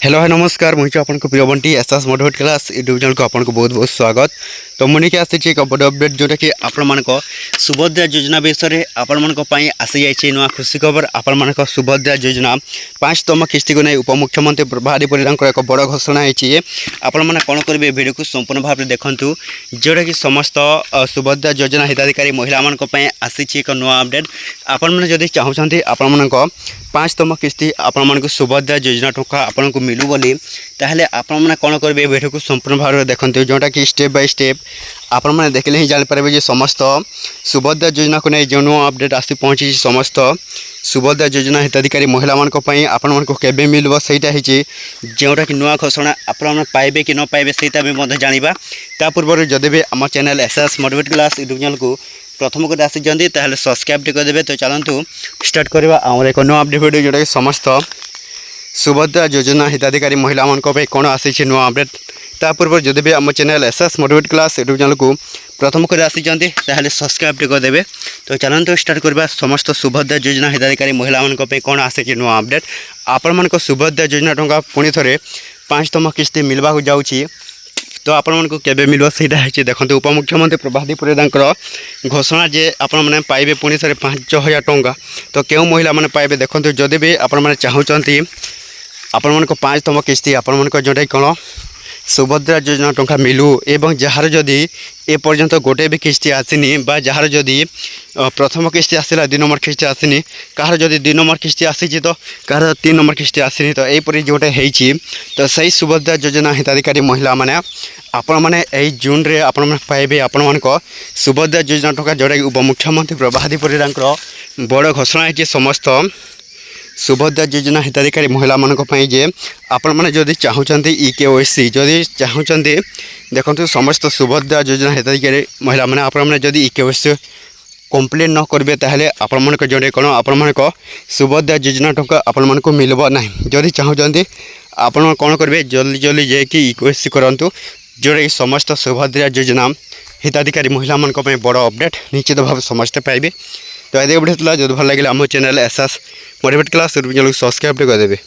Hello है नमस्कार मुझे आपको प्रिय Bunty SS motivate class YouTube channel को आपको बहुत बहुत स्वागत। तो मुझे आसी एक बड़ अपडेट जोटा कि आपण सुभद्रा योजना विषय में आपण आसी जाइए नुआ खुशी खबर। आपण सुभद्रा योजना 5तम किस्ती को नहीं उपमुख्यमंत्री प्रभारी परिधान एक बड़ घोषणा है। आपण मैंने कौन करेंगे वीडियो को संपूर्ण भाव में देखूँ जोटा कि समस्त सुभद्रा योजना हिताधिकारी महिला आसी एक नुआ अपडेट। आपण मैंने जदि चाहते आपण 5तम किस्ती आपण सुभद्रा योजना टंका आपण को मिलू बोली ताहले आपण मैंने कौन करेंगे वीडियो को संपूर्ण भाव में देखते जोटा कि स्टेप बाय स्टेप आपण मैंने देखले ही जानीपारे जे समस्त सुभद्रा योजना को नहीं जो नुआ अपडेट आसी पहुँची समस्त सुभद्रा योजना हिताधिकारी महिला आपण मानक केबे मिलबो सेटा हिची जोटा कि नुआ घोषणा आपण पाइबे कि न पाइबे सेटा भी मध्य जानिबा। ता पूर्व जदि भी आम channel SS motivate class YouTube channel को प्रथम को आसी जंदी ताहले सब्सक्राइब टी करदेबे। तो चलंतु स्टार्ट करबा आमर एक नुआ अपडेट वीडियो जोटा कि समस्त सुभद्रा योजना हिताधिकारी महिला कौन आसी नुआ अपडेट। ता पूर्व जदि भी आम channel SS motivate class YouTube channel को प्रथम कर आसी ताहले सब्सक्राइब टी करदेबे। तो चलते स्टार्ट करबा समस्त सुभद्रा योजना हिताधिकारी महिला कौन आसी नुआ अपडेट। आपण मान सुभद्रा योजना टंका पुणी थे 5तम किस्ती मिलवा जाऊँगी। तो आपण मानक केबे मिलबो सेटा है देखते उपमुख्यमंत्री प्रभारी परिधान घोषणा जे आपण मैंने पाइबे पुणी थे 5,000 टंका। तो क्यों महिला मैंने पाइबे देखते जदि भी आपण मैंने चाहते आपण मानक 5तम किस्ती आपण मानक जोटा कौन सुभद्रा योजना टंका मिलू एवं जार जदि ए पर्यंत गोटे भी किस्ती आसनी बा जार जदि प्रथम किस्ती आसला 2 नंबर किस्ती आसनी कहार जदि 2 नंबर किस्ती आसी तो कहार 3 नंबर किस्ती आसनी तो यहीपरी जोटे होती तो सही सुभद्रा योजना हिताधिकारी महिला माने आपण मैंने यही जून रे आपण मैंने पाइबे आपण मानक सुभद्रा योजना टंका जोटा कि उपमुख्यमंत्री प्रभारी परिधान बड़ घोषणा है समस्त सुभद्रा योजना हिताधिकारी महिला जे आपण मैंने जदि चाहते EKYC जदि चाहते देखते समस्त सुभद्रा योजना हिताधिकारी महिला मैंने आपण मैंने जदि EKYC कंप्लीट न करेंगे ताहले आपण मानक जोटे कौन आपण मानक सुभद्रा योजना टंका आपण मानक मिलबो नहीं। जदि चाहते आपण कौन करेंगे जल्दी जल्दी जाकि EKYC करंतु जोटे कि समस्त सुभद्रा योजना हिताधिकारी महिला बड़ अपडेट निश्चित भाव समस्ते पाइबे। तो ये वीडियो जो भल लगे आम channel SS motivate class YouTube channel को सब्सक्राइब कर देवे।